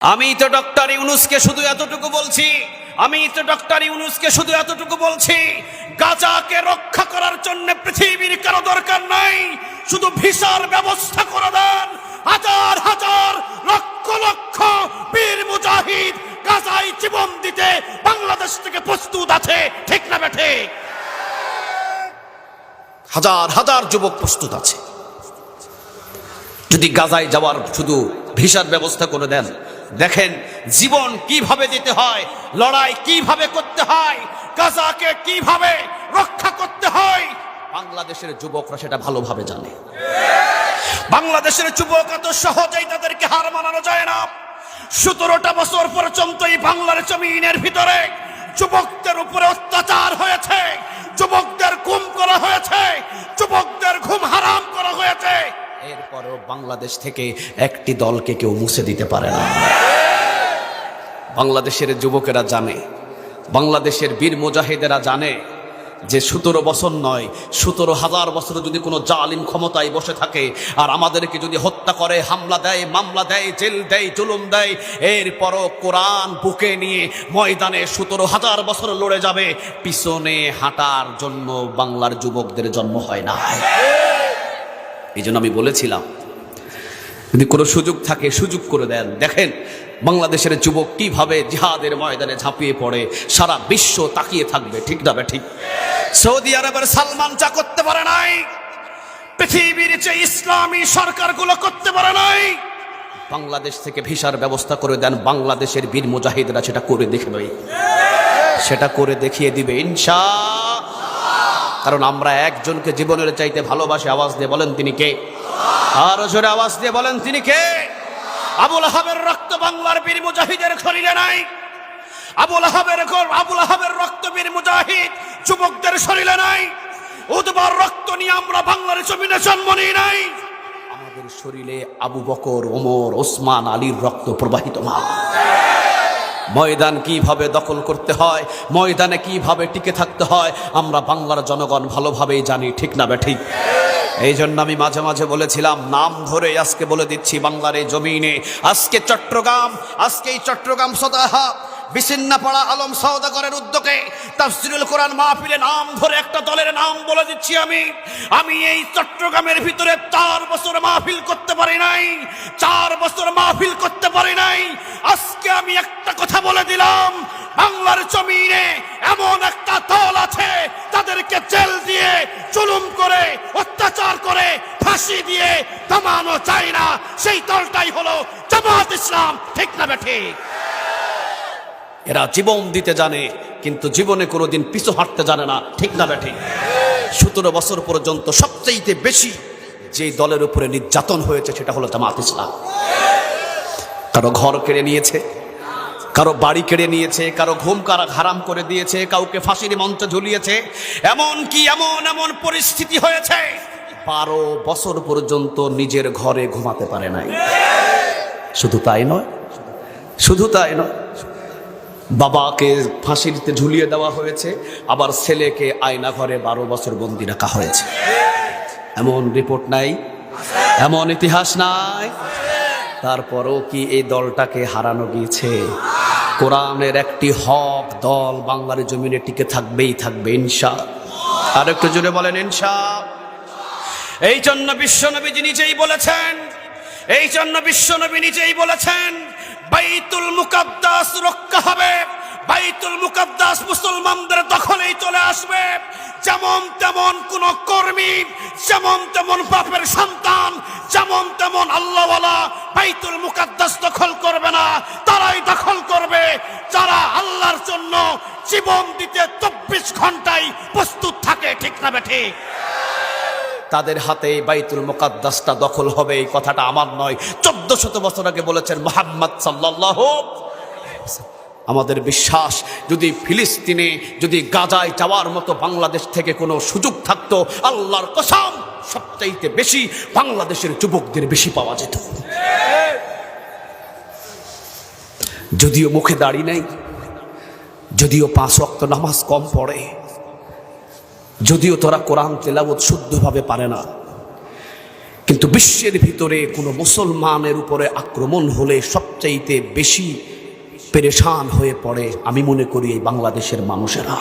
আমি তো ডক্টর ইউনূসকে শুধু এতটুকু বলছি গাজাকে রক্ষা করার জন্য পৃথিবীর কারো দরকার নাই, শুধু ভিসার ব্যবস্থা করে দেন। হাজার হাজার লক্ষ লক্ষ বীর মুজাহিদ গাজায় জীবন দিতে বাংলাদেশ থেকে প্রস্তুত আছে, ঠিক না বেঠে? হাজার হাজার যুবক প্রস্তুত আছে। যদি গাজায় যাওয়ার শুধু ভিসার ব্যবস্থা করে দেন, দেখেন জীবন কিভাবে দিতে হয়, লড়াই কিভাবে করতে হয়, গাজাকে কিভাবে রক্ষা করতে হয়, বাংলাদেশের যুবকরা সেটা ভালোভাবে জানে। বাংলাদেশের যুবক এত সহজেই তাদেরকে হার মানানো যায় না। 17টা বছর পর্যন্ত এই বাংলার জমিনের ভিতরে যুবকদের উপরে অত্যাচার হয়েছে, যুবকদের গুম করা হয়েছে, যুবকদের ঘুম হারাম করা হয়েছে। এরপরেও বাংলাদেশ থেকে একটি দলকে কেউ মুছে দিতে পারে না। বাংলাদেশের যুবকেরা জানে, বাংলাদেশের বীর মুজাহিদেরা জানে যে 17 বছর নয়, 17,000 বছর যদি কোনো জালিম ক্ষমতায় বসে থাকে আর আমাদেরকে যদি হত্যা করে, হামলা দেয়, মামলা দেয়, জেল দেয়, জুলুম দেয়, এরপরও কোরআন বুকে নিয়ে ময়দানে 17,000 বছর লড়ে যাবে। পিছনে হাঁটার জন্য বাংলার যুবকদের জন্ম হয় না। এই জন্য আমি বলেছিলাম যদি কোনো সুযোগ থাকে সুযোগ করে দেন। দেখেন বাংলাদেশের যুবক কিভাবে জিহাদের ময়দানে ঝাঁপিয়ে পড়ে, সারা বিশ্ব তাকিয়ে থাকবে, ঠিক না ঠিক? সৌদি আরবের সালমান যা করতে পারে নাই, পৃথিবীর যে ইসলামী সরকারগুলো করতে পারে নাই, বাংলাদেশ থেকে ভিসার ব্যবস্থা করে দেন, বাংলাদেশের বীর মুজাহিদরা সেটা করে দেখাবে, সেটা করে দেখিয়ে দিবে ইনশাআল্লাহ। কারণ আমরা একজনকে জীবনের চাইতে ভালোবাসি। আওয়াজ দিয়ে বলেন তিনি কে? আরো জোরে আওয়াজ দিয়ে বলেন তিনি কে? আবুল আহাবের রক্ত বাংলার বীর মুজাহিদের শরীরে নাই। আবুল আহাবের রক্ত বীর মুজাহিদ যুবকদের শরীরে নাই। উদ্বার রক্ত নিয়ে আমরা বাংলার জমিনে জন্ম নিই নাই। আমাদের শরীরে আবু বকর, ওমর, ওসমান, আলীর রক্ত প্রবাহিত মা। ময়দান কিভাবে দখল করতে হয়, ময়দানে কিভাবে টিকে থাকতে হয়, আমরা বাংলার জনগণ ভালোভাবেই জানি, ঠিক না ঠিক? এই জন্য আমি মাঝে মাঝে বলেছিলাম, নাম ধরে আজকে বলে দিচ্ছি, বাংলার এই জমিনে আজকে এই চট্টগ্রাম সদাহা বিছিন্নপাড়া আলম সওদাগরের উদ্যোগে তাফসীরুল কোরআন মাহফিলে নাম ধরে একটা দলের নাম বলে দিচ্ছি। আমি এই চট্টগ্রামের ভিতরে 4 বছর মাহফিল করতে পারি নাই, 4 বছর মাহফিল করতে পারি নাই। আজকে আমি একটা কথা বলে দিলাম, বাংলার জমিনে এমন একটা দল আছে তাদেরকে জেল দিয়ে, জুলুম করে, অত্যাচার করে, ফাঁসি দিয়ে থামানো যায় না। সেই দলটাই হলো জামাত ইসলাম, ঠিক না ঠিক? এরা জীবন দিতে জানে কিন্তু জীবনে কোনোদিন পিছু হাঁটতে জানে না, ঠিক না ঠিক? 17 বছর পর্যন্ত সবচেয়ে বেশি যে দলের উপরে নির্যাতন হয়েছে সেটা হলো জামাত ইসলাম। কারো ঘর কেড়ে নিয়েছে, কারো বাড়ি কেড়ে নিয়েছে, কারো ঘুম হারাম করে দিয়েছে, কাউকে ফাঁসির মঞ্চে ঝুলিয়েছে। এমন পরিস্থিতি হয়েছে 12 বছর পর্যন্ত নিজের ঘরে ঘুমাতে পারে নাই। শুধু তাই নয়, বাবাকে ফাঁসিতে ঝুলিয়ে দেওয়া হয়েছে, আবার ছেলেকে আয়না ঘরে 12 বছর বন্দি রাখা হয়েছে। এমন রিপোর্ট নাই, এমন ইতিহাস নাই। তারপরও কি এই দলটাকে হারানো গিয়েছে? কোরআনের একটি হক দল বাংলার জমিনে টিকে থাকবে ইনশাআল্লাহ। আর একটু জোরে বলেন ইনশাআল্লাহ। এই জন্য বিশ্বনবী নিজেই বলেছেন বাইতুল মুকাদ্দাস রক্ষা হবে, বাইতুল মুকাদ্দাস মুসলমানদের দখলেই চলে আসবে। যেমন তেমন কোন কর্মী, যেমন তেমন বাপের সন্তান, যেমন তেমন আল্লাহওয়ালা বাইতুল মুকাদ্দাস দখল করবে না। তারাই দখল করবে যারা আল্লাহর জন্য জীবন দিতে 24 ঘন্টায় প্রস্তুত থাকে, ঠিক না ঠিক? তাদের হাতে বাইতুল মুকাদ্দাসটা দখল হবে। এই কথাটা আমার নয়, 1400 বছর আগে বলেছেন মুহাম্মদ সাল্লাল্লাহু। আমাদের বিশ্বাস, যদি ফিলিস্তিনে, যদি গাজায় যাওয়ার মতো বাংলাদেশ থেকে কোনো সুযোগ থাকতো, আল্লাহর কসম সবচাইতে বেশি বাংলাদেশের যুবকদের বেশি পাওয়া যেত। যদিও মুখে দাড়ি নেই, যদিও 5 ওয়াক্ত নামাজ কম পড়ে, যদিও তোরা কোরআন তেলাওয়াত শুদ্ধভাবে পারে না, কিন্তু বিশ্বের ভিতরে কোনো মুসলমানের উপরে আক্রমণ হলে সবচাইতে বেশি পেরেশান হয়ে পড়ে আমি মনে করি এই বাংলাদেশের মানুষেরা।